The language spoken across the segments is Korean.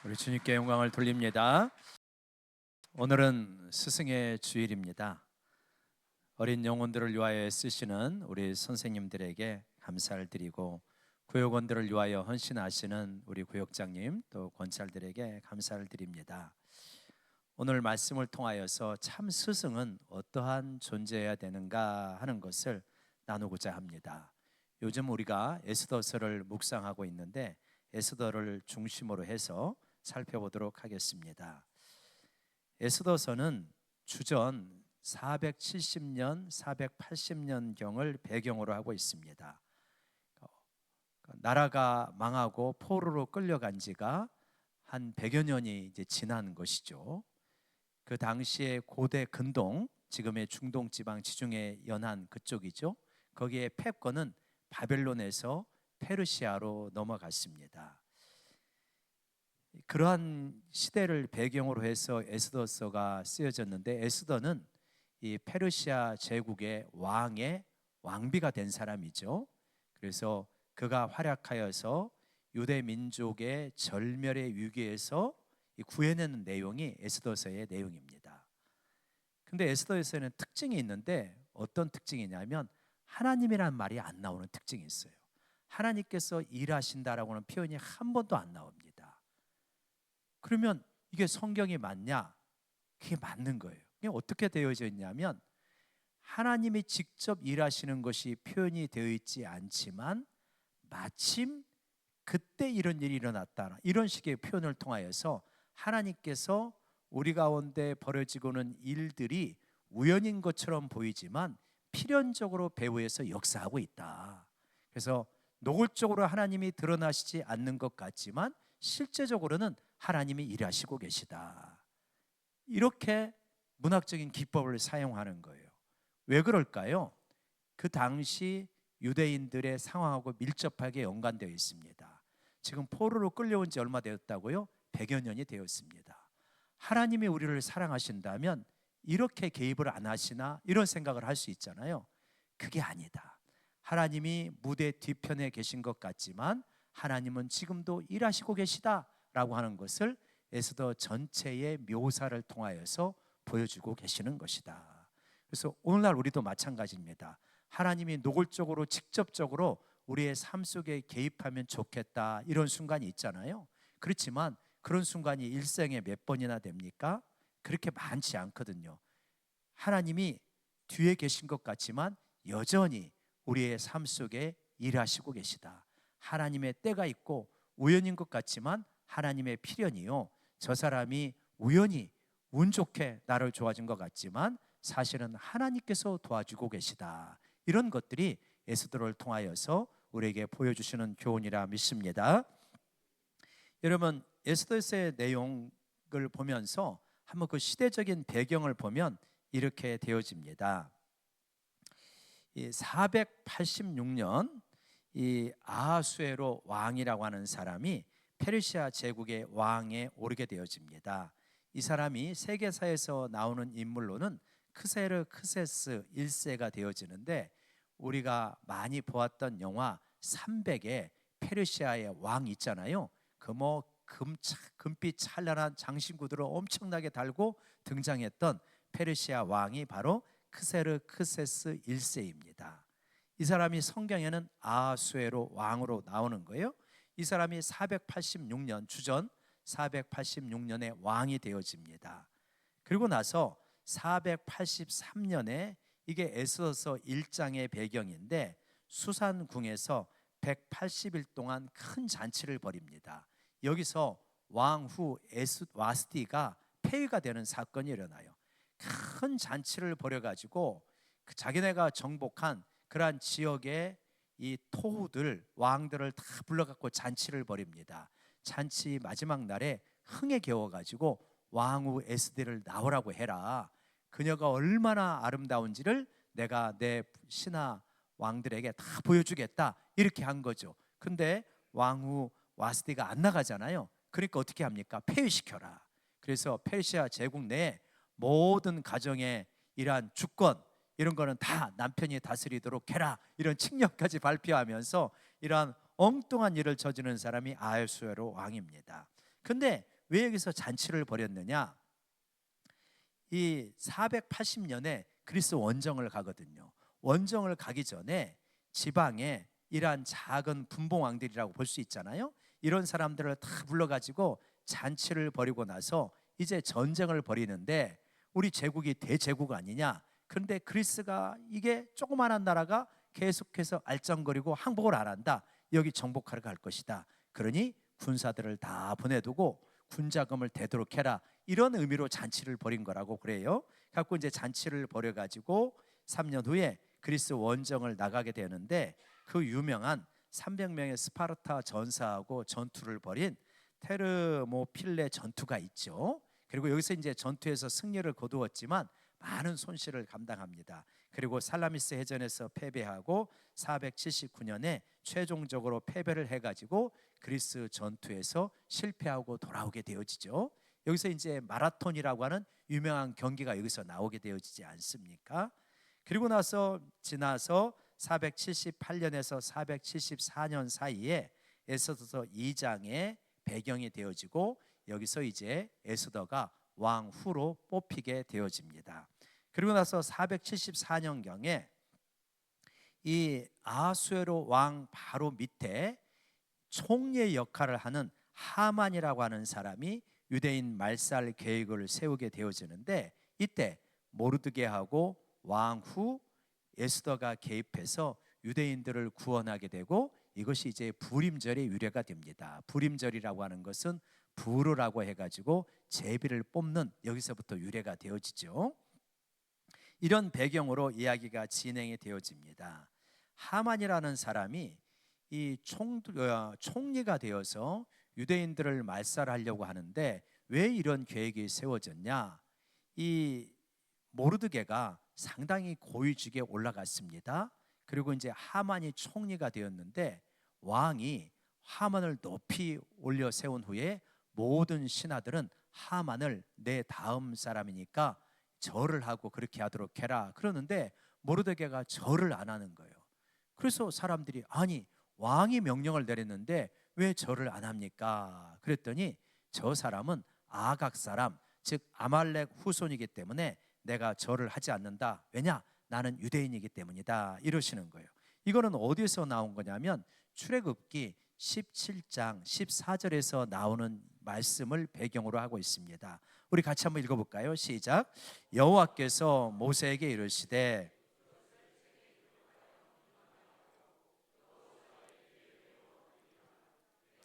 우리 주님께 영광을 돌립니다. 오늘은 스승의 주일입니다. 어린 영혼들을 위하여 애쓰시는 우리 선생님들에게 감사를 드리고 구역원들을 위하여 헌신하시는 우리 구역장님 또 권찰들에게 감사를 드립니다. 오늘 말씀을 통하여서 참 스승은 어떠한 존재여야 되는가 하는 것을 나누고자 합니다. 요즘 우리가 에스더서를 묵상하고 있는데 에스더를 중심으로 해서 살펴보도록 하겠습니다. 에스더서는 주전 470년, 480년경을 배경으로 하고 있습니다. 나라가 망하고 포로로 끌려간 지가 한 100여 년이 이제 지난 것이죠. 그 당시에 고대 근동, 지금의 중동 지방 지중해 연안 그쪽이죠. 거기에 패권은 바벨론에서 페르시아로 넘어갔습니다. 그러한 시대를 배경으로 해서 에스더서가 쓰여졌는데, 에스더는 이 페르시아 제국의 왕의 왕비가 된 사람이죠. 그래서 그가 활약하여서 유대 민족의 절멸의 위기에서 구해내는 내용이 에스더서의 내용입니다. 근데 에스더에서는 특징이 있는데, 어떤 특징이냐면 하나님이란 말이 안 나오는 특징이 있어요. 하나님께서 일하신다라고는 표현이 한 번도 안 나옵니다. 그러면 이게 성경이 맞냐? 그게 맞는 거예요. 이게 어떻게 되어져 있냐면, 하나님이 직접 일하시는 것이 표현이 되어 있지 않지만 마침 그때 이런 일이 일어났다, 이런 식의 표현을 통하여서 하나님께서 우리 가운데 벌어지고는 일들이 우연인 것처럼 보이지만 필연적으로 배후에서 역사하고 있다. 그래서 노골적으로 하나님이 드러나시지 않는 것 같지만 실제적으로는 하나님이 일하시고 계시다. 이렇게 문학적인 기법을 사용하는 거예요. 왜 그럴까요? 그 당시 유대인들의 상황하고 밀접하게 연관되어 있습니다. 지금 포로로 끌려온 지 얼마 되었다고요? 100여 년이 되었습니다. 하나님이 우리를 사랑하신다면 이렇게 개입을 안 하시나, 이런 생각을 할 수 있잖아요. 그게 아니다. 하나님이 무대 뒤편에 계신 것 같지만 하나님은 지금도 일하시고 계시다라고 하는 것을 에스더 전체의 묘사를 통하여서 보여주고 계시는 것이다. 그래서 오늘날 우리도 마찬가지입니다. 하나님이 노골적으로 직접적으로 우리의 삶 속에 개입하면 좋겠다, 이런 순간이 있잖아요. 그렇지만 그런 순간이 일생에 몇 번이나 됩니까? 그렇게 많지 않거든요. 하나님이 뒤에 계신 것 같지만 여전히 우리의 삶 속에 일하시고 계시다. 하나님의 때가 있고 우연인 것 같지만 하나님의 필연이요, 저 사람이 우연히 운 좋게 나를 도와준 것 같지만 사실은 하나님께서 도와주고 계시다. 이런 것들이 에스더를 통하여서 우리에게 보여주시는 교훈이라 믿습니다. 여러분, 에스더서의 내용을 보면서 한번 그 시대적인 배경을 보면 이렇게 되어집니다. 이 486년 이 아하수에로 왕이라고 하는 사람이 페르시아 제국의 왕에 오르게 되어집니다. 이 사람이 세계사에서 나오는 인물로는 크세르크세스 1세가 되어지는데, 우리가 많이 보았던 영화 300에 페르시아의 왕 있잖아요. 그 뭐 금빛 찬란한 장신구들을 엄청나게 달고 등장했던 페르시아 왕이 바로 크세르크세스 1세입니다. 이 사람이 성경에는 아하수에로 왕으로 나오는 거예요. 이 사람이 486년, 주전 486년에 왕이 되어집니다. 그리고 나서 483년에, 이게 에스더서 1장의 배경인데, 수산궁에서 180일 동안 큰 잔치를 벌입니다. 여기서 왕후 와스티가 폐위가 되는 사건이 일어나요. 큰 잔치를 벌여가지고 자기네가 정복한 그러한 지역의 이 토후들, 왕들을 다 불러갖고 잔치를 벌입니다. 잔치 마지막 날에 흥에 겨워가지고 왕후 에스더를 나오라고 해라. 그녀가 얼마나 아름다운지를 내가 내 신하 왕들에게 다 보여주겠다, 이렇게 한 거죠. 근데 왕후 와스티가 안 나가잖아요. 그러니까 어떻게 합니까? 폐위시켜라. 그래서 페르시아 제국 내에 모든 가정의 이러한 주권, 이런 거는 다 남편이 다스리도록 해라, 이런 칙령까지 발표하면서 이러한 엉뚱한 일을 저지르는 사람이 아하수에로 왕입니다. 근데 왜 여기서 잔치를 벌였느냐? 이 480년에 그리스 원정을 가거든요. 원정을 가기 전에 지방에 이러한 작은 분봉왕들이라고 볼 수 있잖아요. 이런 사람들을 다 불러가지고 잔치를 벌이고 나서 이제 전쟁을 벌이는데, 우리 제국이 대제국 아니냐? 그런데 그리스가, 이게 조그마한 나라가 계속해서 알짱거리고 항복을 안 한다. 여기 정복하러 갈 것이다. 그러니 군사들을 다 보내두고 군자금을 대도록 해라. 이런 의미로 잔치를 벌인 거라고 그래요. 갖고 이제 잔치를 벌여가지고 3년 후에 그리스 원정을 나가게 되는데, 그 유명한 300명의 스파르타 전사하고 전투를 벌인 테르모필레 전투가 있죠. 그리고 여기서 이제 전투에서 승리를 거두었지만 많은 손실을 감당합니다. 그리고 살라미스 해전에서 패배하고 479년에 최종적으로 패배를 해가지고 그리스 전투에서 실패하고 돌아오게 되어지죠. 여기서 이제 마라톤이라고 하는 유명한 경기가 여기서 나오게 되어지지 않습니까? 그리고 나서 지나서 478년에서 474년 사이에 에스더서 2장의 배경이 되어지고, 여기서 이제 에스더가 왕후로 뽑히게 되어집니다. 그리고 나서 474년경에 이 아수에로 왕 바로 밑에 총리의 역할을 하는 하만이라고 하는 사람이 유대인 말살 계획을 세우게 되어지는데, 이때 모르드게하고 왕후 에스더가 개입해서 유대인들을 구원하게 되고, 이것이 이제 부림절의 유래가 됩니다. 부림절이라고 하는 것은 부르라고 해가지고 제비를 뽑는, 여기서부터 유래가 되어지죠. 이런 배경으로 이야기가 진행이 되어집니다. 하만이라는 사람이 이 총리가 되어서 유대인들을 말살하려고 하는데, 왜 이런 계획이 세워졌냐? 이 모르드게가 상당히 고위직에 올라갔습니다. 그리고 이제 하만이 총리가 되었는데, 왕이 하만을 높이 올려 세운 후에 모든 신하들은 하만을 내 다음 사람이니까 절을 하고 그렇게 하도록 해라 그러는데, 모르드게가 절을 안 하는 거예요. 그래서 사람들이, 아니 왕이 명령을 내렸는데 왜 절을 안 합니까? 그랬더니 저 사람은 아각 사람, 즉 아말렉 후손이기 때문에 내가 절을 하지 않는다. 왜냐? 나는 유대인이기 때문이다. 이러시는 거예요. 이거는 어디서 나온 거냐면 출애굽기 17장 14절에서 나오는 말씀을 배경으로 하고 있습니다. 우리 같이 한번 읽어볼까요? 시작. 여호와께서 모세에게 이르시되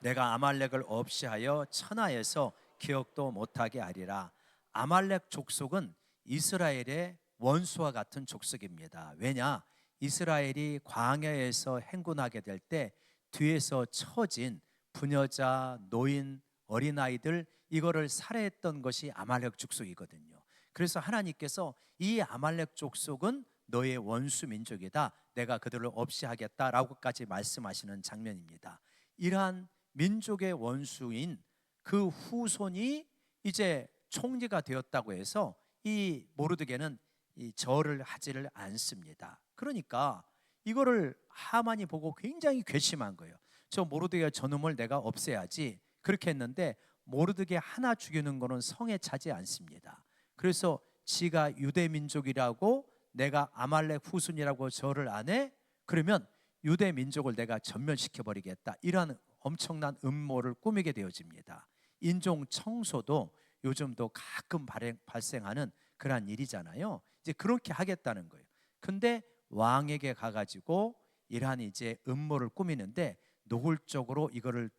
내가 아말렉을 없이 하여 천하에서 기억도 못하게 하리라. 아말렉 족속은 이스라엘의 원수와 같은 족속입니다. 왜냐? 이스라엘이 광야에서 행군하게 될 때 뒤에서 처진 부녀자, 노인, 어린아이들, 이거를 살해했던 것이 아말렉 족속이거든요. 그래서 하나님께서 이 아말렉 족속은 너의 원수 민족이다, 내가 그들을 없이 하겠다라고까지 말씀하시는 장면입니다. 이러한 민족의 원수인 그 후손이 이제 총리가 되었다고 해서 이 모르드게는 이 절을 하지를 않습니다. 그러니까 이거를 하만이 보고 굉장히 괘씸한 거예요. 저 모르드게 저놈을 내가 없애야지. 그렇게 했는데 모르드게 하나 죽이는 거는 성에 차지 않습니다. 그래서 지가 유대 민족이라고, 내가 아말렉 후손이라고 절을 안 해? 그러면 유대 민족을 내가 전멸시켜 버리겠다. 이러한 엄청난 음모를 꾸미게 되어집니다. 인종 청소도 요즘도 가끔 발생하는 그런 일이잖아요. 이제 그렇게 하겠다는 거예요. 근데 왕에게 가가지고 이러한 이제 음모를 꾸미는데, 노골적으로 이거를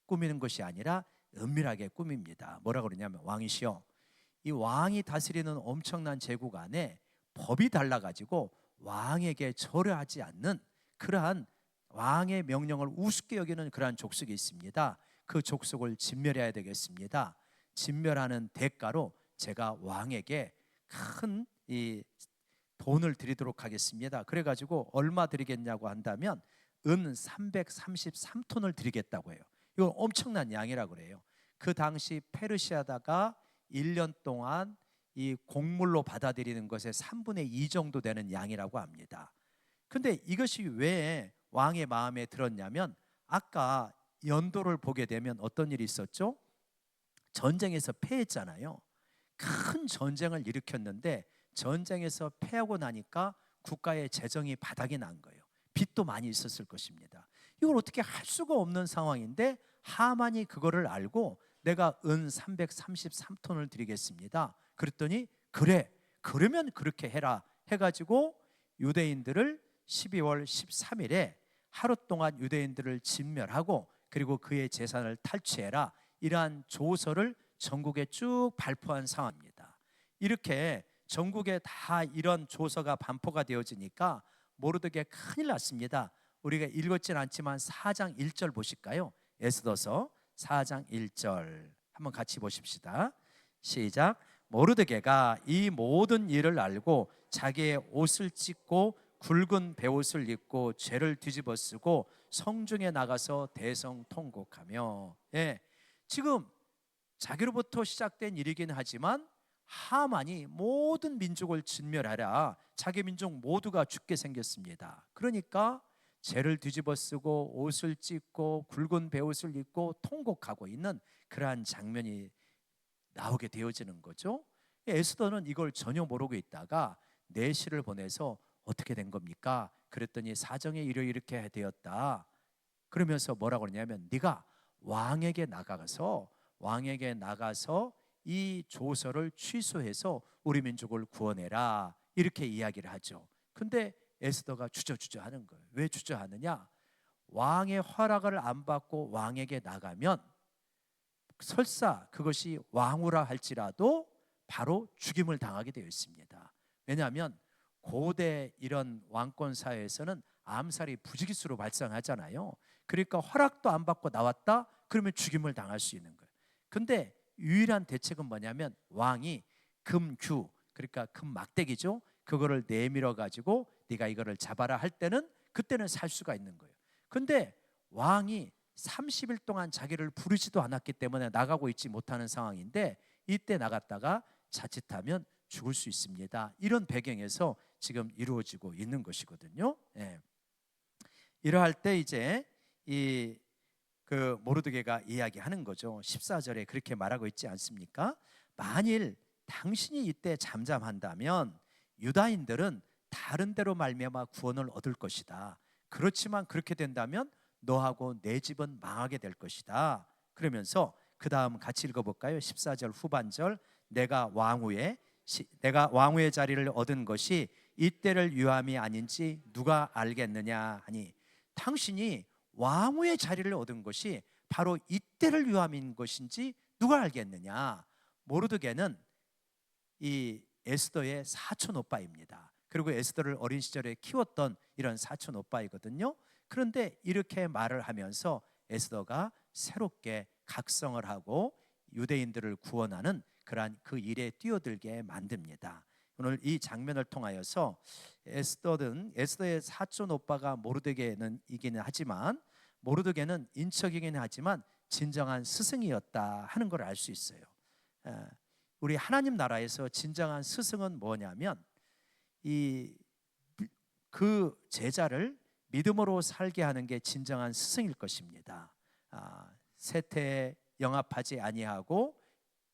꾸미는 것이 아니라 은밀하게 꾸밉니다. 뭐라고 그러냐면, 왕이시여, 이 왕이 다스리는 엄청난 제국 안에 법이 달라가지고 왕에게 절하지 않는 그러한, 왕의 명령을 우습게 여기는 그러한 족속이 있습니다. 그 족속을 진멸해야 되겠습니다. 진멸하는 대가로 제가 왕에게 큰 이 돈을 드리도록 하겠습니다. 그래가지고 얼마 드리겠냐고 한다면 은 333톤을 드리겠다고 해요. 이건 엄청난 양이라고 그래요. 그 당시 페르시아다가 1년 동안 이 곡물로 받아들이는 것의 3분의 2 정도 되는 양이라고 합니다. 근데 이것이 왜 왕의 마음에 들었냐면, 아까 연도를 보게 되면 어떤 일이 있었죠? 전쟁에서 패했잖아요. 큰 전쟁을 일으켰는데 전쟁에서 패하고 나니까 국가의 재정이 바닥이 난 거예요. 빚도 많이 있었을 것입니다. 이걸 어떻게 할 수가 없는 상황인데 하만이 그거를 알고 내가 은 333톤을 드리겠습니다. 그랬더니 그래, 그러면 그렇게 해라 해가지고 유대인들을 12월 13일에 하루 동안 유대인들을 진멸하고 그리고 그의 재산을 탈취해라, 이러한 조서를 전국에 쭉 발표한 상황입니다. 이렇게 전국에 다 이런 조서가 반포가 되어지니까 모르드게 큰일 났습니다. 우리가 읽었진 않지만 4장 1절 보실까요? 에스더서 4장 1절 한번 같이 보십시다. 시작. 모르드게가 이 모든 일을 알고 자기의 옷을 찢고 굵은 베옷을 입고 죄를 뒤집어 쓰고 성중에 나가서 대성통곡하며, 예, 지금 자기로부터 시작된 일이긴 하지만 하만이 모든 민족을 진멸하라, 자기 민족 모두가 죽게 생겼습니다. 그러니까 죄를 뒤집어 쓰고 옷을 찢고 굵은 베옷을 입고 통곡하고 있는 그러한 장면이 나오게 되어지는 거죠. 에스더는 이걸 전혀 모르고 있다가 내시를 보내서 어떻게 된 겁니까? 그랬더니 사정에 이렇게 되었다. 그러면서 뭐라고 그러냐면 네가 왕에게 나가서 이 조서를 취소해서 우리 민족을 구원해라, 이렇게 이야기를 하죠. 근데 에스더가 주저하는 거예요. 왜 주저하느냐? 왕의 허락을 안 받고 왕에게 나가면 설사 그것이 왕후라 할지라도 바로 죽임을 당하게 되어 있습니다. 왜냐하면 고대 이런 왕권 사회에서는 암살이 부지기수로 발생하잖아요. 그러니까 허락도 안 받고 나왔다 그러면 죽임을 당할 수 있는 거예요. 근데 유일한 대책은 뭐냐면 왕이 금규, 그러니까 금막대기죠, 그거를 내밀어 가지고 네가 이거를 잡아라 할 때는 그때는 살 수가 있는 거예요. 근데 왕이 30일 동안 자기를 부르지도 않았기 때문에 나가고 있지 못하는 상황인데 이때 나갔다가 자칫하면 죽을 수 있습니다. 이런 배경에서 지금 이루어지고 있는 것이거든요. 예. 이러할 때 이제 이 그 모르드게가 이야기하는 거죠. 14절에 그렇게 말하고 있지 않습니까? 만일 당신이 이때 잠잠한다면 유다인들은 다른 데로 말미암아 구원을 얻을 것이다. 그렇지만 그렇게 된다면 너하고 내 집은 망하게 될 것이다. 그러면서 그 다음 같이 읽어볼까요? 14절 후반절. 내가 왕후의 자리를 얻은 것이 이때를 유함이 아닌지 누가 알겠느냐 하니, 당신이 왕후의 자리를 얻은 것이 바로 이때를 유함인 것인지 누가 알겠느냐. 모르드게는 이 에스더의 사촌 오빠입니다. 그리고 에스더를 어린 시절에 키웠던 이런 사촌 오빠이거든요. 그런데 이렇게 말을 하면서 에스더가 새롭게 각성을 하고 유대인들을 구원하는 그러한 그 일에 뛰어들게 만듭니다. 오늘 이 장면을 통하여서 에스더의 사촌 오빠가 모르드게는 이기는 하지만 모르드게는 인척이긴 하지만 진정한 스승이었다 하는 걸 알 수 있어요. 우리 하나님 나라에서 진정한 스승은 뭐냐면 그 제자를 믿음으로 살게 하는 게 진정한 스승일 것입니다. 세태에 영합하지 아니하고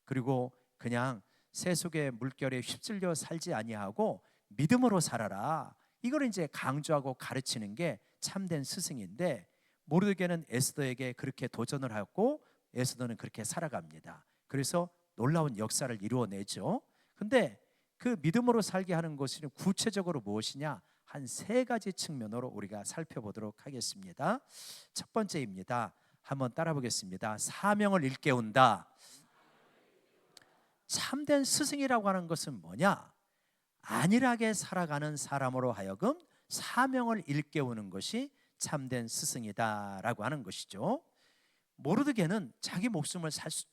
그리고 그냥 세속의 물결에 휩쓸려 살지 아니하고 믿음으로 살아라, 이걸 이제 강조하고 가르치는 게 참된 스승인데 모르드게는 에스더에게 그렇게 도전을 하고 에스더는 그렇게 살아갑니다. 그래서 놀라운 역사를 이루어내죠. 근데 그 믿음으로 살게 하는 것은 구체적으로 무엇이냐? 한 세 가지 측면으로 우리가 살펴보도록 하겠습니다. 첫 번째입니다. 한번 따라 보겠습니다. 사명을 일깨운다. 참된 스승이라고 하는 것은 뭐냐? 안일하게 살아가는 사람으로 하여금 사명을 일깨우는 것이 참된 스승이다라고 하는 것이죠. 모르드게는 자기 목숨을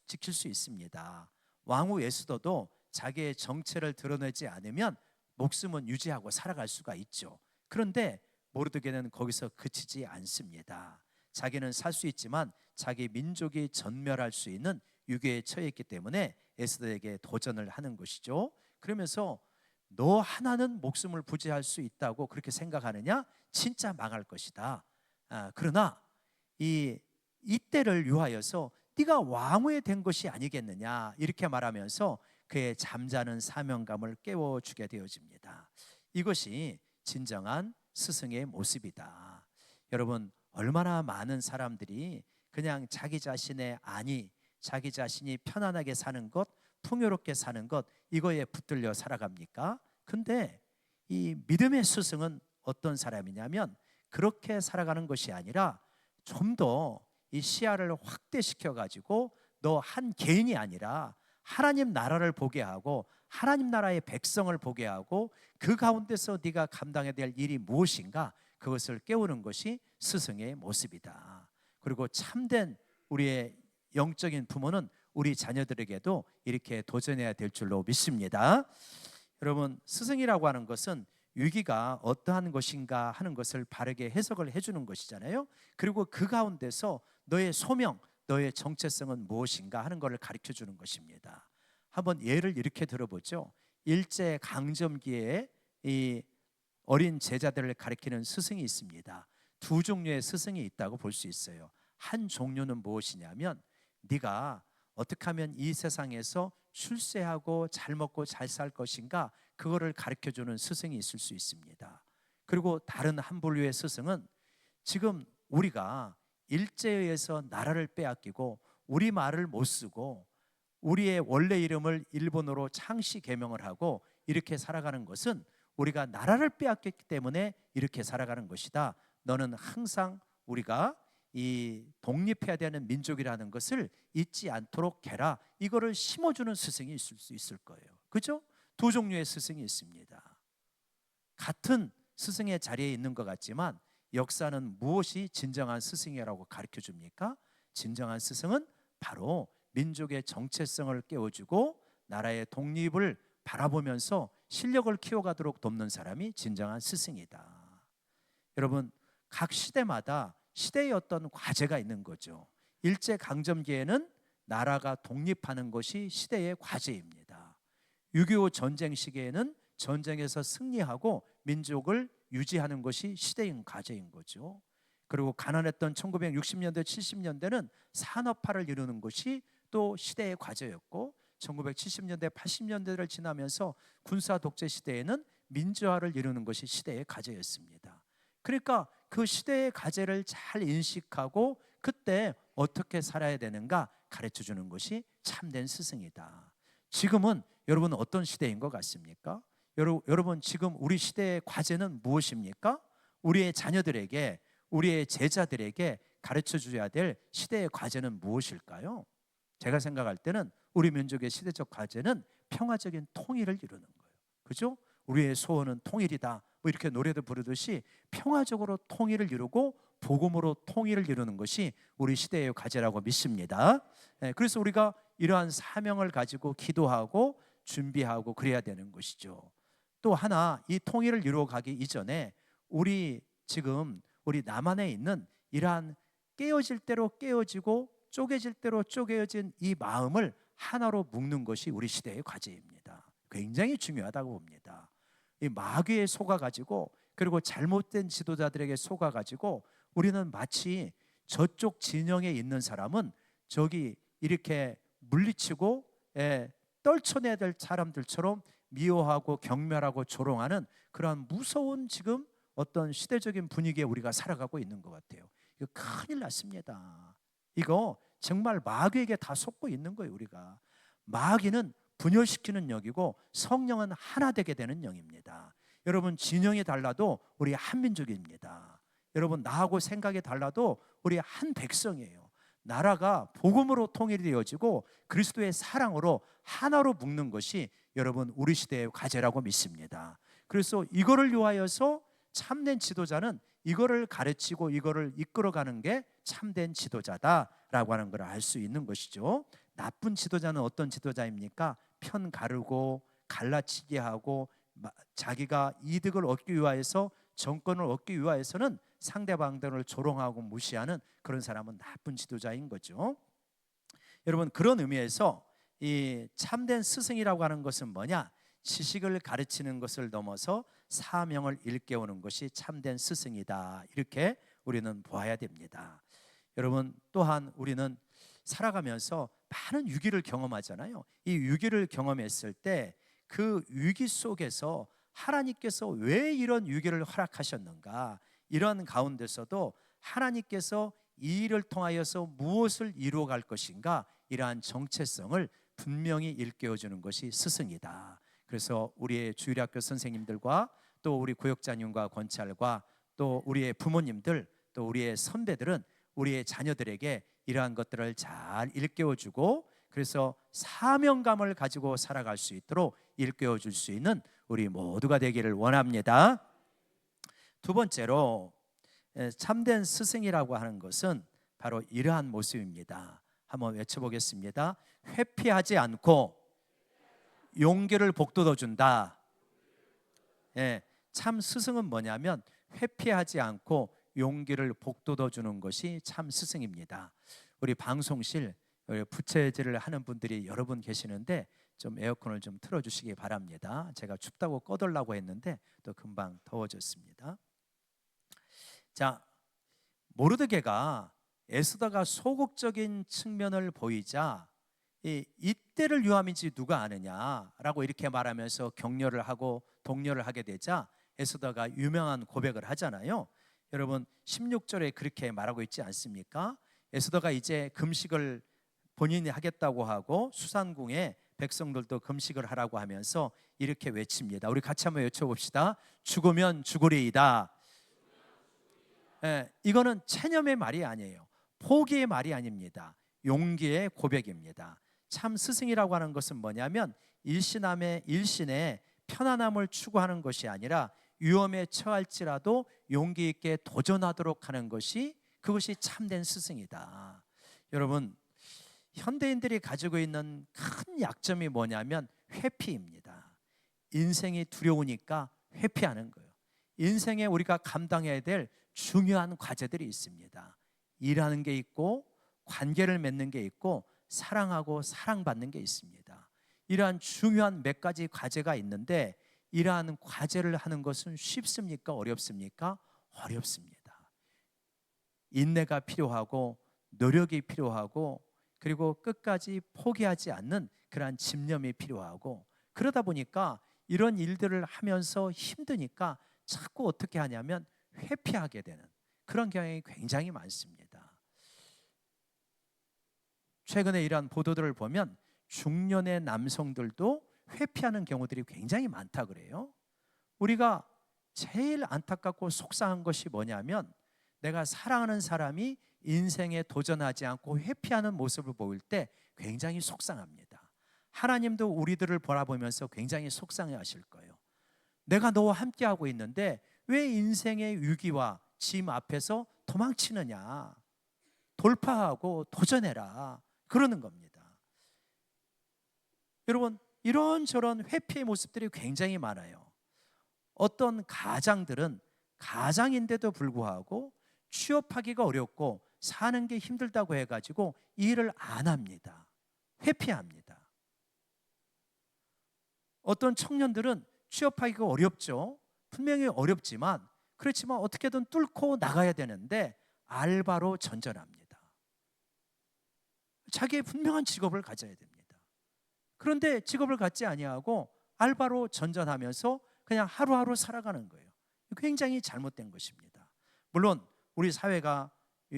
지킬 수 있습니다. 왕후 에스더도 자기의 정체를 드러내지 않으면 목숨은 유지하고 살아갈 수가 있죠. 그런데 모르드게는 거기서 그치지 않습니다. 자기는 살 수 있지만 자기 민족이 전멸할 수 있는 위기에 처해 있기 때문에 에스더에게 도전을 하는 것이죠. 그러면서 너 하나는 목숨을 부지할 수 있다고 그렇게 생각하느냐? 진짜 망할 것이다. 그러나 이때를 위하여서 네가 왕후에 된 것이 아니겠느냐 이렇게 말하면서 그의 잠자는 사명감을 깨워주게 되어집니다. 이것이 진정한 스승의 모습이다. 여러분, 얼마나 많은 사람들이 그냥 자기 자신의 안위, 자기 자신이 편안하게 사는 것, 풍요롭게 사는 것, 이거에 붙들려 살아갑니까? 근데 이 믿음의 스승은 어떤 사람이냐면 그렇게 살아가는 것이 아니라 좀 더 이 시야를 확대시켜 가지고 너 한 개인이 아니라 하나님 나라를 보게 하고 하나님 나라의 백성을 보게 하고 그 가운데서 네가 감당해야 될 일이 무엇인가, 그것을 깨우는 것이 스승의 모습이다. 그리고 참된 우리의 영적인 부모는 우리 자녀들에게도 이렇게 도전해야 될 줄로 믿습니다. 여러분, 스승이라고 하는 것은 위기가 어떠한 것인가 하는 것을 바르게 해석을 해주는 것이잖아요. 그리고 그 가운데서 너의 소명, 너의 정체성은 무엇인가 하는 것을 가르쳐 주는 것입니다. 한번 예를 이렇게 들어보죠. 일제 강점기에 이 어린 제자들을 가르치는 스승이 있습니다. 두 종류의 스승이 있다고 볼 수 있어요. 한 종류는 무엇이냐면 네가 어떻게 하면 이 세상에서 출세하고 잘 먹고 잘 살 것인가, 그거를 가르쳐주는 스승이 있을 수 있습니다. 그리고 다른 한 부류의 스승은 지금 우리가 일제에 의해서 나라를 빼앗기고 우리 말을 못 쓰고 우리의 원래 이름을 일본어로 창씨 개명을 하고 이렇게 살아가는 것은 우리가 나라를 빼앗겼기 때문에 이렇게 살아가는 것이다. 너는 항상 우리가 이 독립해야 되는 민족이라는 것을 잊지 않도록 해라. 이거를 심어주는 스승이 있을 수 있을 거예요. 그죠? 두 종류의 스승이 있습니다. 같은 스승의 자리에 있는 것 같지만 역사는 무엇이 진정한 스승이라고 가르쳐 줍니까? 진정한 스승은 바로 민족의 정체성을 깨워주고 나라의 독립을 바라보면서 실력을 키워가도록 돕는 사람이 진정한 스승이다. 여러분, 각 시대마다 시대의 어떤 과제가 있는 거죠. 일제강점기에는 나라가 독립하는 것이 시대의 과제입니다. 6.25 전쟁 시기에는 전쟁에서 승리하고 민족을 유지하는 것이 시대의 과제인 거죠. 그리고 가난했던 1960년대 70년대는 산업화를 이루는 것이 또 시대의 과제였고 1970년대 80년대를 지나면서 군사 독재 시대에는 민주화를 이루는 것이 시대의 과제였습니다. 그러니까 그 시대의 과제를 잘 인식하고 그때 어떻게 살아야 되는가 가르쳐 주는 것이 참된 스승이다. 지금은 여러분 어떤 시대인 것 같습니까? 여러분 지금 우리 시대의 과제는 무엇입니까? 우리의 자녀들에게, 우리의 제자들에게 가르쳐 줘야 될 시대의 과제는 무엇일까요? 제가 생각할 때는 우리 민족의 시대적 과제는 평화적인 통일을 이루는 거예요. 그죠? 우리의 소원은 통일이다. 뭐 이렇게 노래도 부르듯이 평화적으로 통일을 이루고 복음으로 통일을 이루는 것이 우리 시대의 과제라고 믿습니다. 그래서 우리가 이러한 사명을 가지고 기도하고 준비하고 그래야 되는 것이죠. 또 하나, 이 통일을 이루어가기 이전에 지금 우리 남한에 있는 이러한 깨어질 대로 깨어지고 쪼개질 대로 쪼개진 이 마음을 하나로 묶는 것이 우리 시대의 과제입니다. 굉장히 중요하다고 봅니다. 이 마귀에 속아가지고 그리고 잘못된 지도자들에게 속아가지고 우리는 마치 저쪽 진영에 있는 사람은 저기 이렇게 물리치고 떨쳐내야 될 사람들처럼 미워하고 경멸하고 조롱하는 그러한 무서운 지금 어떤 시대적인 분위기에 우리가 살아가고 있는 것 같아요. 이거 큰일 났습니다. 이거 정말 마귀에게 다 속고 있는 거예요. 우리가 마귀는 분열시키는 영이고 성령은 하나 되게 되는 영입니다. 여러분, 진영이 달라도 우리 한민족입니다. 여러분, 나하고 생각이 달라도 우리 한 백성이에요. 나라가 복음으로 통일이 되어지고 그리스도의 사랑으로 하나로 묶는 것이 여러분 우리 시대의 과제라고 믿습니다. 그래서 이거를 위하여서 참된 지도자는 이거를 가르치고 이거를 이끌어가는 게 참된 지도자다라고 하는 걸 알 수 있는 것이죠. 나쁜 지도자는 어떤 지도자입니까? 편 가르고 갈라치게 하고 자기가 이득을 얻기 위하여서 정권을 얻기 위하여서는 상대방들을 조롱하고 무시하는 그런 사람은 나쁜 지도자인 거죠. 여러분, 그런 의미에서 이 참된 스승이라고 하는 것은 뭐냐? 지식을 가르치는 것을 넘어서 사명을 일깨우는 것이 참된 스승이다. 이렇게 우리는 보아야 됩니다. 여러분, 또한 우리는 살아가면서 많은 위기를 경험하잖아요. 이 위기를 경험했을 때 그 위기 속에서 하나님께서 왜 이런 위기를 허락하셨는가, 이런 가운데서도 하나님께서 이 일을 통하여서 무엇을 이루어갈 것인가, 이러한 정체성을 분명히 일깨워주는 것이 스승이다. 그래서 우리의 주일학교 선생님들과 또 우리 구역장님과 권찰과 또 우리의 부모님들 또 우리의 선배들은 우리의 자녀들에게 이러한 것들을 잘 일깨워주고, 그래서 사명감을 가지고 살아갈 수 있도록 일깨워줄 수 있는 우리 모두가 되기를 원합니다. 두 번째로 참된 스승이라고 하는 것은 바로 이러한 모습입니다. 한번 외쳐보겠습니다. 회피하지 않고 용기를 북돋워준다. 참 스승은 뭐냐면 회피하지 않고 용기를 북돋워주는 것이 참 스승입니다. 우리 방송실 부채질을 하는 분들이 여러 분 계시는데 좀 에어컨을 좀 틀어주시기 바랍니다. 제가 춥다고 꺼달라고 했는데 또 금방 더워졌습니다. 자, 모르드게가 에스더가 소극적인 측면을 보이자 이때를 유함인지 누가 아느냐라고 이렇게 말하면서 격려를 하고 독려를 하게 되자 에스더가 유명한 고백을 하잖아요. 여러분 16절에 그렇게 말하고 있지 않습니까? 에스더가 이제 금식을 본인이 하겠다고 하고 수산궁에 백성들도 금식을 하라고 하면서 이렇게 외칩니다. 우리 같이 한번 외쳐봅시다. 죽으면 죽으리이다. 이거는 체념의 말이 아니에요. 포기의 말이 아닙니다. 용기의 고백입니다. 참 스승이라고 하는 것은 뭐냐면 일신의 편안함을 추구하는 것이 아니라 위험에 처할지라도 용기 있게 도전하도록 하는 것이, 그것이 참된 스승이다. 여러분, 현대인들이 가지고 있는 큰 약점이 뭐냐면 회피입니다. 인생이 두려우니까 회피하는 거예요. 인생에 우리가 감당해야 될 중요한 과제들이 있습니다. 일하는 게 있고 관계를 맺는 게 있고 사랑하고 사랑받는 게 있습니다. 이러한 중요한 몇 가지 과제가 있는데 이러한 과제를 하는 것은 쉽습니까? 어렵습니까? 어렵습니다. 인내가 필요하고 노력이 필요하고 그리고 끝까지 포기하지 않는 그러한 집념이 필요하고, 그러다 보니까 이런 일들을 하면서 힘드니까 자꾸 어떻게 하냐면 회피하게 되는 그런 경향이 굉장히 많습니다. 최근에 이러한 보도들을 보면 중년의 남성들도 회피하는 경우들이 굉장히 많다 그래요. 우리가 제일 안타깝고 속상한 것이 뭐냐면 내가 사랑하는 사람이 인생에 도전하지 않고 회피하는 모습을 보일 때 굉장히 속상합니다. 하나님도 우리들을 바라보면서 굉장히 속상해 하실 거예요. 내가 너와 함께하고 있는데 왜 인생의 위기와 짐 앞에서 도망치느냐, 돌파하고 도전해라, 그러는 겁니다. 여러분, 이런저런 회피의 모습들이 굉장히 많아요. 어떤 가장들은 가장인데도 불구하고 취업하기가 어렵고 사는 게 힘들다고 해가지고 일을 안 합니다. 회피합니다. 어떤 청년들은 취업하기가 어렵죠. 분명히 어렵지만 그렇지만 어떻게든 뚫고 나가야 되는데 알바로 전전합니다. 자기의 분명한 직업을 가져야 됩니다. 그런데 직업을 갖지 아니하고 알바로 전전하면서 그냥 하루하루 살아가는 거예요. 굉장히 잘못된 것입니다. 물론 우리 사회가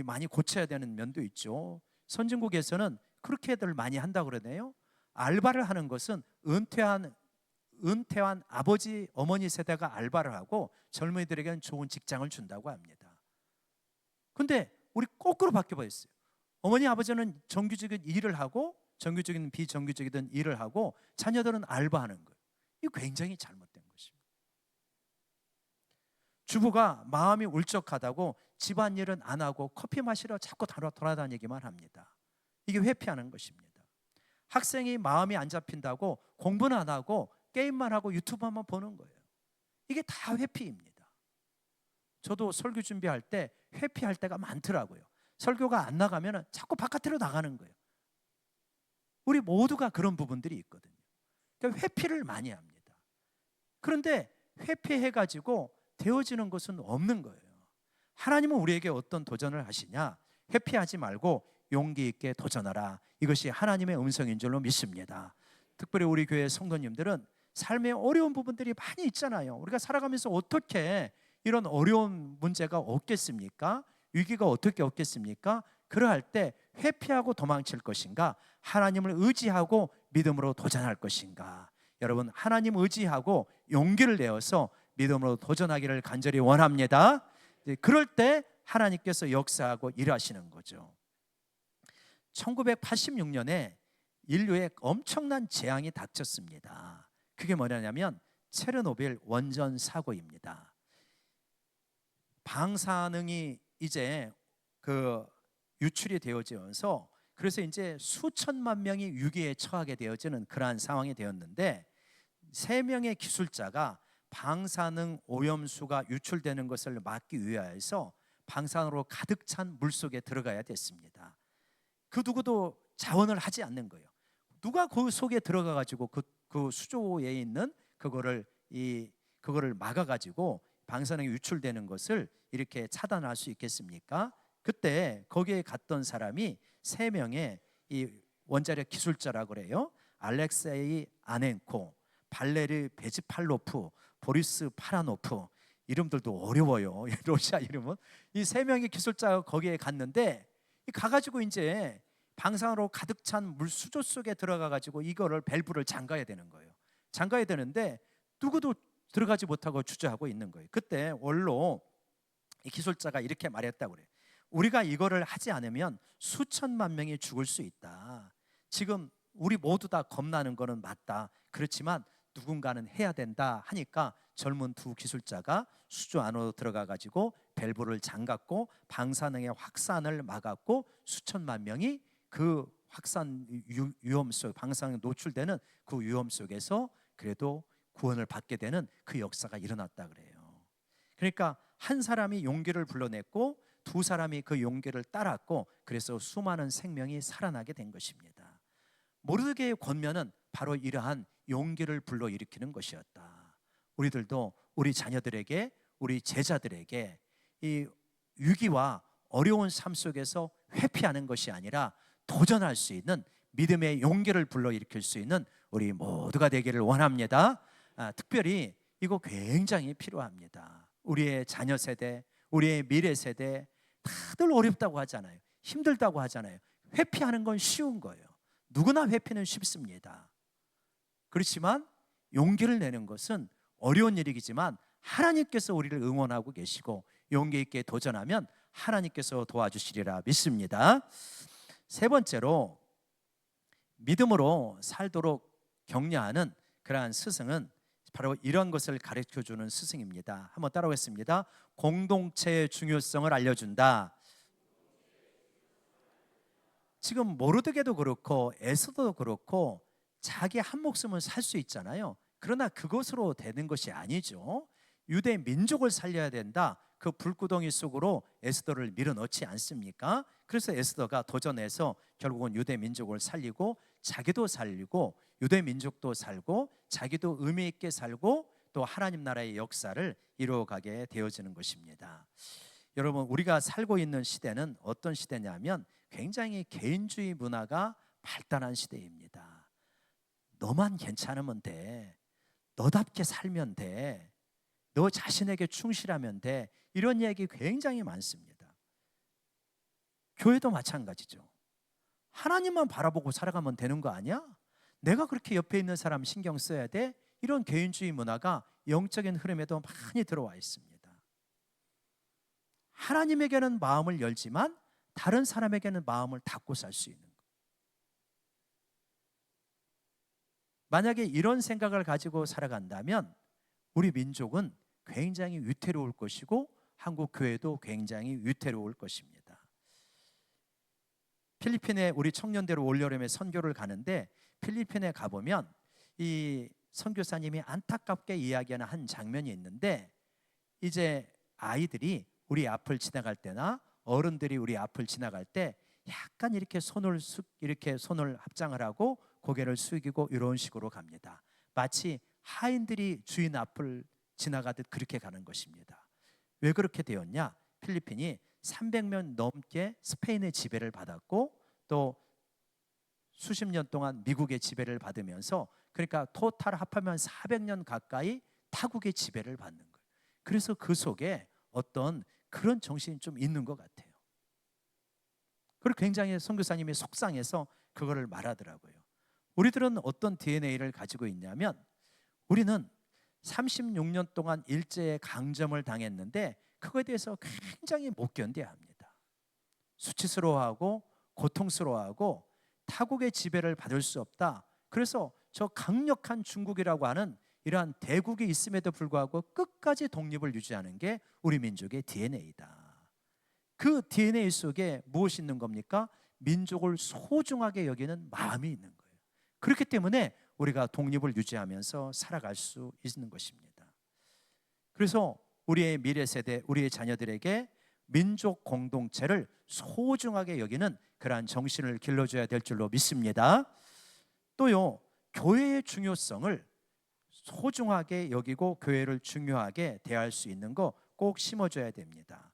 많이 고쳐야 되는 면도 있죠. 선진국에서는 그렇게들 많이 한다고 그러네요. 알바를 하는 것은 은퇴한 아버지, 어머니 세대가 알바를 하고 젊은이들에게는 좋은 직장을 준다고 합니다. 근데 우리 거꾸로 바뀌어버렸어요. 어머니, 아버지는 정규직인 일을 하고 정규직이든 비정규직이든 일을 하고 자녀들은 알바하는 거예요. 이거 굉장히 잘못된 것입니다. 주부가 마음이 울적하다고 집안일은 안 하고 커피 마시러 자꾸 돌아다니기만 합니다. 이게 회피하는 것입니다. 학생이 마음이 안 잡힌다고 공부는 안 하고 게임만 하고 유튜브만 보는 거예요. 이게 다 회피입니다. 저도 설교 준비할 때 회피할 때가 많더라고요. 설교가 안 나가면 자꾸 바깥으로 나가는 거예요. 우리 모두가 그런 부분들이 있거든요. 그러니까 회피를 많이 합니다. 그런데 회피해가지고 되어지는 것은 없는 거예요. 하나님은 우리에게 어떤 도전을 하시냐? 회피하지 말고 용기 있게 도전하라. 이것이 하나님의 음성인 줄로 믿습니다. 특별히 우리 교회 성도님들은 삶의 어려운 부분들이 많이 있잖아요. 우리가 살아가면서 어떻게 이런 어려운 문제가 없겠습니까? 위기가 어떻게 없겠습니까? 그러할 때 회피하고 도망칠 것인가? 하나님을 의지하고 믿음으로 도전할 것인가? 여러분, 하나님 의지하고 용기를 내어서 믿음으로 도전하기를 간절히 원합니다. 그럴 때 하나님께서 역사하고 일하시는 거죠. 1986년에 인류에 엄청난 재앙이 닥쳤습니다. 그게 뭐냐면 체르노빌 원전 사고입니다. 방사능이 이제 유출이 되어지면서 그래서 이제 수천만 명이 위기에 처하게 되어지는 그러한 상황이 되었는데, 3명의 기술자가 방사능 오염수가 유출되는 것을 막기 위하여서 방사능으로 가득 찬 물속에 들어가야 됐습니다. 그 누구도 자원을 하지 않는 거예요. 누가 그 속에 들어가 가지고 그 수조에 있는 그거를 막아 가지고 방사능이 유출되는 것을 이렇게 차단할 수 있겠습니까? 그때 거기에 갔던 사람이 3명의 이 원자력 기술자라고 그래요. 알렉세이 아넨코, 발레리 베지팔로프, 보리스 파라노프. 이름들도 어려워요. 러시아 이름은. 이 3명의 기술자가 거기에 갔는데, 가가지고 이제 방사능으로 가득 찬 물 수조 속에 들어가 가지고 이거를 밸브를 잠가야 되는 거예요. 잠가야 되는데 누구도 들어가지 못하고 주저하고 있는 거예요. 그때 원로 이 기술자가 이렇게 말했다고 그래요. 우리가 이거를 하지 않으면 수천만 명이 죽을 수 있다. 지금 우리 모두 다 겁나는 거는 맞다. 그렇지만 누군가는 해야 된다 하니까 젊은 2 기술자가 수조 안으로 들어가 가지고 밸브를 잠갔고 방사능의 확산을 막았고, 수천만 명이 그 확산 위험 속, 방사능 노출되는 그 위험 속에서 그래도 구원을 받게 되는 그 역사가 일어났다 그래요. 그러니까 한 사람이 용기를 불러냈고 2 사람이 그 용기를 따랐고, 그래서 수많은 생명이 살아나게 된 것입니다. 모르드게의 권면은 바로 이러한 용기를 불러일으키는 것이었다. 우리들도 우리 자녀들에게, 우리 제자들에게 이 위기와 어려운 삶 속에서 회피하는 것이 아니라 도전할 수 있는 믿음의 용기를 불러일으킬 수 있는 우리 모두가 되기를 원합니다. 특별히 이거 굉장히 필요합니다. 우리의 자녀 세대, 우리의 미래 세대 다들 어렵다고 하잖아요. 힘들다고 하잖아요. 회피하는 건 쉬운 거예요. 누구나 회피는 쉽습니다. 그렇지만 용기를 내는 것은 어려운 일이지만 하나님께서 우리를 응원하고 계시고 용기 있게 도전하면 하나님께서 도와주시리라 믿습니다. 3번째로 믿음으로 살도록 격려하는 그러한 스승은 바로 이런 것을 가르쳐주는 스승입니다. 한번 따라오겠습니다. 공동체의 중요성을 알려준다. 지금 모르드게도 그렇고 에스더도 그렇고 자기 한 목숨을 살 수 있잖아요. 그러나 그것으로 되는 것이 아니죠. 유대 민족을 살려야 된다. 그 불구덩이 속으로 에스더를 밀어넣지 않습니까? 그래서 에스더가 도전해서 결국은 유대 민족을 살리고 자기도 살리고 유대 민족도 살고 자기도 의미 있게 살고 또 하나님 나라의 역사를 이루어가게 되어지는 것입니다. 여러분, 우리가 살고 있는 시대는 어떤 시대냐면 굉장히 개인주의 문화가 발달한 시대입니다. 너만 괜찮으면 돼. 너답게 살면 돼. 너 자신에게 충실하면 돼. 이런 이야기 굉장히 많습니다. 교회도 마찬가지죠. 하나님만 바라보고 살아가면 되는 거 아니야? 내가 그렇게 옆에 있는 사람 신경 써야 돼? 이런 개인주의 문화가 영적인 흐름에도 많이 들어와 있습니다. 하나님에게는 마음을 열지만 다른 사람에게는 마음을 닫고 살 수 있는 것. 만약에 이런 생각을 가지고 살아간다면 우리 민족은 굉장히 위태로울 것이고 한국 교회도 굉장히 위태로울 것입니다. 필리핀에 우리 청년대로 올여름에 선교를 가는데 필리핀에 가보면 이 선교사님이 안타깝게 이야기하는 한 장면이 있는데, 이제 아이들이 우리 앞을 지나갈 때나 어른들이 우리 앞을 지나갈 때 약간 이렇게 손을 합장을 하고 고개를 숙이고 이런 식으로 갑니다. 마치 하인들이 주인 앞을 지나가듯 그렇게 가는 것입니다. 왜 그렇게 되었냐? 필리핀이 300년 넘게 스페인의 지배를 받았고 또 수십 년 동안 미국의 지배를 받으면서, 그러니까 토탈 합하면 400년 가까이 타국의 지배를 받는 거예요. 그래서 그 속에 어떤 그런 정신이 좀 있는 것 같아요. 그리고 굉장히 선교사님이 속상해서 그거를 말하더라고요. 우리들은 어떤 DNA를 가지고 있냐면, 우리는 36년 동안 일제의 강점을 당했는데 그거에 대해서 굉장히 못 견뎌야 합니다. 수치스러워하고 고통스러워하고 타국의 지배를 받을 수 없다. 그래서 저 강력한 중국이라고 하는 이러한 대국이 있음에도 불구하고 끝까지 독립을 유지하는 게 우리 민족의 DNA다. 그 DNA 속에 무엇이 있는 겁니까? 민족을 소중하게 여기는 마음이 있는 거예요. 그렇기 때문에 우리가 독립을 유지하면서 살아갈 수 있는 것입니다. 그래서 우리의 미래 세대, 우리의 자녀들에게 민족 공동체를 소중하게 여기는 그러한 정신을 길러줘야 될 줄로 믿습니다. 또요, 교회의 중요성을 소중하게 여기고 교회를 중요하게 대할 수 있는 거 꼭 심어줘야 됩니다.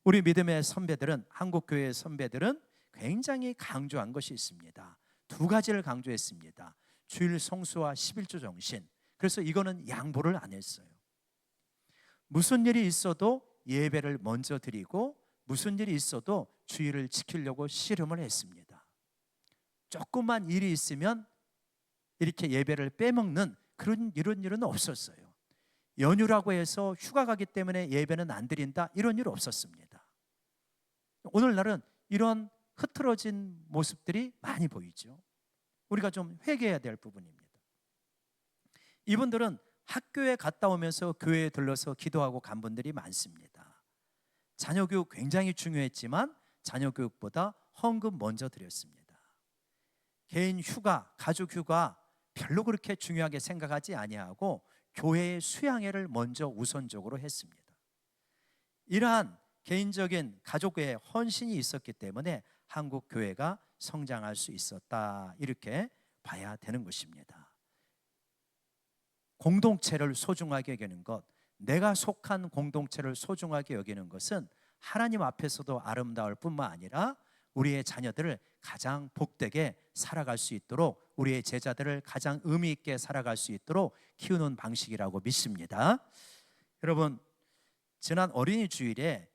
우리 믿음의 선배들은, 한국교회의 선배들은 굉장히 강조한 것이 있습니다. 두 가지를 강조했습니다. 주일 성수와 11조 정신. 그래서 이거는 양보를 안 했어요. 무슨 일이 있어도 예배를 먼저 드리고, 무슨 일이 있어도 주일을 지키려고 씨름을 했습니다. 조금만 일이 있으면 이렇게 예배를 빼먹는 이런 일은 없었어요. 연휴라고 해서 휴가 가기 때문에 예배는 안 드린다, 이런 일 없었습니다. 오늘날은 이런 흐트러진 모습들이 많이 보이죠. 우리가 좀 회개해야 될 부분입니다. 이분들은 학교에 갔다 오면서 교회에 들러서 기도하고 간 분들이 많습니다. 자녀 교육 굉장히 중요했지만 자녀 교육보다 헌금 먼저 드렸습니다. 개인 휴가, 가족 휴가 별로 그렇게 중요하게 생각하지 아니하고 교회의 수양회를 먼저 우선적으로 했습니다. 이러한 개인적인 가족의 헌신이 있었기 때문에 한국 교회가 성장할 수 있었다, 이렇게 봐야 되는 것입니다. 공동체를 소중하게 여기는 것, 내가 속한 공동체를 소중하게 여기는 것은 하나님 앞에서도 아름다울 뿐만 아니라 우리의 자녀들을 가장 복되게 살아갈 수 있도록, 우리의 제자들을 가장 의미 있게 살아갈 수 있도록 키우는 방식이라고 믿습니다. 여러분, 지난 어린이 주일에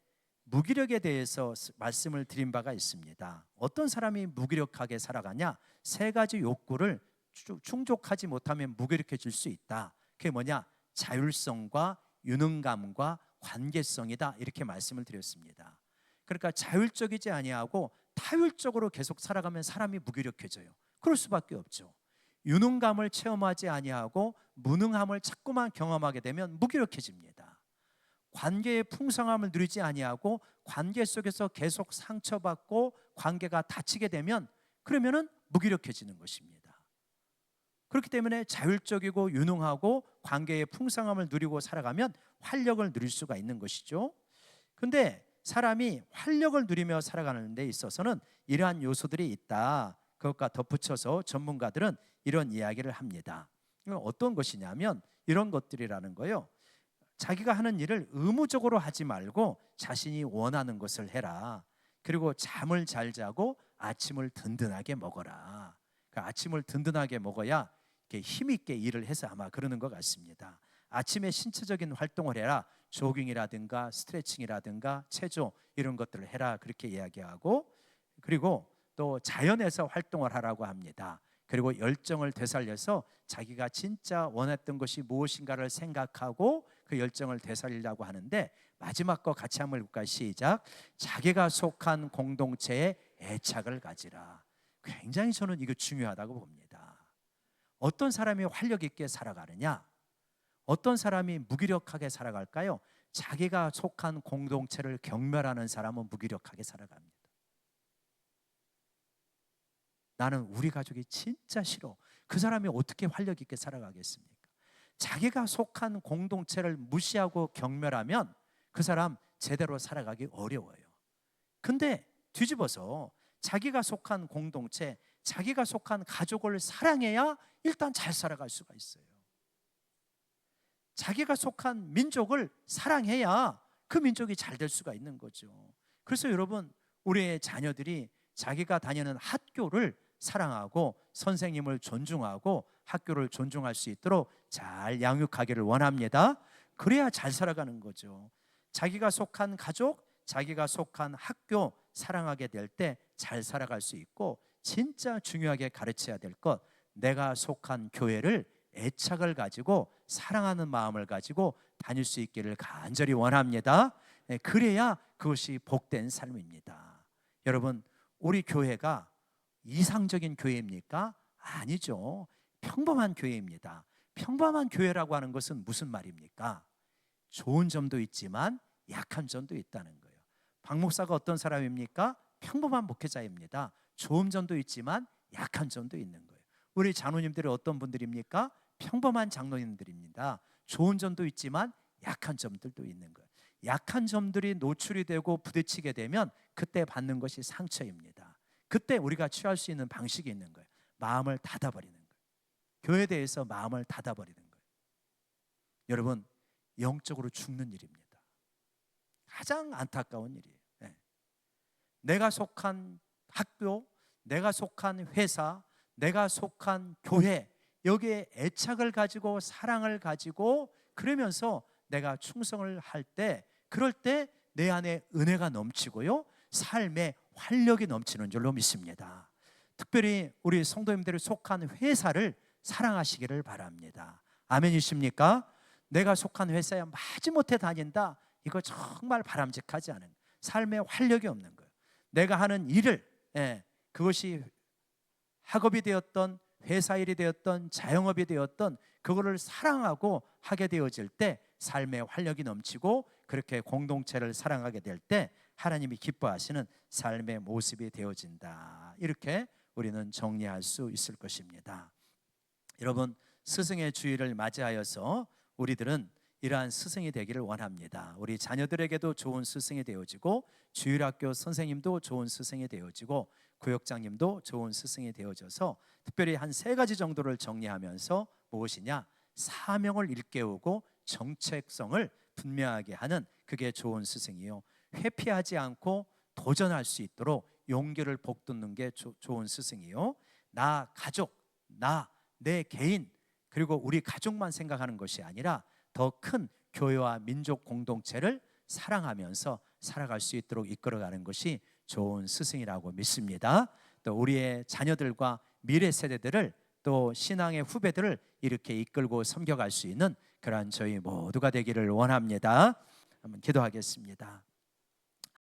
무기력에 대해서 말씀을 드린 바가 있습니다. 어떤 사람이 무기력하게 살아가냐? 세 가지 욕구를 충족하지 못하면 무기력해질 수 있다. 그게 뭐냐? 자율성과 유능감과 관계성이다, 이렇게 말씀을 드렸습니다. 그러니까 자율적이지 아니하고 타율적으로 계속 살아가면 사람이 무기력해져요. 그럴 수밖에 없죠. 유능감을 체험하지 아니하고 무능함을 자꾸만 경험하게 되면 무기력해집니다. 관계의 풍성함을 누리지 아니하고 관계 속에서 계속 상처받고 관계가 닫히게 되면, 그러면은 무기력해지는 것입니다. 그렇기 때문에 자율적이고 유능하고 관계의 풍성함을 누리고 살아가면 활력을 누릴 수가 있는 것이죠. 근데 사람이 활력을 누리며 살아가는 데 있어서는 이러한 요소들이 있다. 그것과 덧붙여서 전문가들은 이런 이야기를 합니다. 어떤 것이냐면 이런 것들이라는 거예요. 자기가 하는 일을 의무적으로 하지 말고 자신이 원하는 것을 해라. 그리고 잠을 잘 자고 아침을 든든하게 먹어라. 그러니까 아침을 든든하게 먹어야 힘 있게 일을 해서 아마 그러는 것 같습니다. 아침에 신체적인 활동을 해라. 조깅이라든가 스트레칭이라든가 체조, 이런 것들을 해라, 그렇게 이야기하고, 그리고 또 자연에서 활동을 하라고 합니다. 그리고 열정을 되살려서 자기가 진짜 원했던 것이 무엇인가를 생각하고 그 열정을 되살리려고 하는데, 마지막 거 같이 한번 볼까요? 시작. 자기가 속한 공동체에 애착을 가지라. 굉장히 저는 이거 중요하다고 봅니다. 어떤 사람이 활력 있게 살아가느냐? 어떤 사람이 무기력하게 살아갈까요? 자기가 속한 공동체를 경멸하는 사람은 무기력하게 살아갑니다. 나는 우리 가족이 진짜 싫어. 그 사람이 어떻게 활력 있게 살아가겠습니까? 자기가 속한 공동체를 무시하고 경멸하면 그 사람 제대로 살아가기 어려워요. 근데 뒤집어서 자기가 속한 공동체, 자기가 속한 가족을 사랑해야 일단 잘 살아갈 수가 있어요. 자기가 속한 민족을 사랑해야 그 민족이 잘 될 수가 있는 거죠. 그래서 여러분, 우리의 자녀들이 자기가 다니는 학교를 사랑하고 선생님을 존중하고 학교를 존중할 수 있도록 잘 양육하기를 원합니다. 그래야 잘 살아가는 거죠. 자기가 속한 가족, 자기가 속한 학교 사랑하게 될 때 잘 살아갈 수 있고, 진짜 중요하게 가르쳐야 될 것, 내가 속한 교회를 애착을 가지고 사랑하는 마음을 가지고 다닐 수 있기를 간절히 원합니다. 그래야 그것이 복된 삶입니다. 여러분, 우리 교회가 이상적인 교회입니까? 아니죠. 평범한 교회입니다. 평범한 교회라고 하는 것은 무슨 말입니까? 좋은 점도 있지만 약한 점도 있다는 거예요. 박 목사가 어떤 사람입니까? 평범한 목회자입니다. 좋은 점도 있지만 약한 점도 있는 거예요. 우리 장로님들이 어떤 분들입니까? 평범한 장로님들입니다. 좋은 점도 있지만 약한 점들도 있는 거예요. 약한 점들이 노출이 되고 부딪히게 되면 그때 받는 것이 상처입니다. 그때 우리가 취할 수 있는 방식이 있는 거예요. 마음을 닫아버리는 거예요. 교회에 대해서 마음을 닫아버리는 거예요. 여러분, 영적으로 죽는 일입니다. 가장 안타까운 일이에요. 내가 속한 학교, 내가 속한 회사, 내가 속한 교회, 여기에 애착을 가지고 사랑을 가지고 그러면서 내가 충성을 할 때, 그럴 때 내 안에 은혜가 넘치고요, 삶에 활력이 넘치는 줄로 믿습니다. 특별히 우리 성도님들이 속한 회사를 사랑하시기를 바랍니다. 아멘이십니까? 내가 속한 회사에 마지못해 다닌다, 이거 정말 바람직하지 않은, 삶에 활력이 없는 거예요. 내가 하는 일을, 그것이 학업이 되었던 회사 일이 되었던 자영업이 되었던 그거를 사랑하고 하게 되어질 때 삶에 활력이 넘치고, 그렇게 공동체를 사랑하게 될 때 하나님이 기뻐하시는 삶의 모습이 되어진다. 이렇게 우리는 정리할 수 있을 것입니다. 여러분, 스승의 주일을 맞이하여서 우리들은 이러한 스승이 되기를 원합니다. 우리 자녀들에게도 좋은 스승이 되어지고, 주일학교 선생님도 좋은 스승이 되어지고, 구역장님도 좋은 스승이 되어져서, 특별히 한 3가지 정도를 정리하면서 무엇이냐? 사명을 일깨우고 정체성을 분명하게 하는, 그게 좋은 스승이요, 회피하지 않고 도전할 수 있도록 용기를 북돋는 게 좋은 스승이요, 나 가족, 내 개인, 그리고 우리 가족만 생각하는 것이 아니라 더 큰 교회와 민족 공동체를 사랑하면서 살아갈 수 있도록 이끌어가는 것이 좋은 스승이라고 믿습니다. 또 우리의 자녀들과 미래 세대들을, 또 신앙의 후배들을 이렇게 이끌고 섬겨갈 수 있는 그러한 저희 모두가 되기를 원합니다. 한번 기도하겠습니다.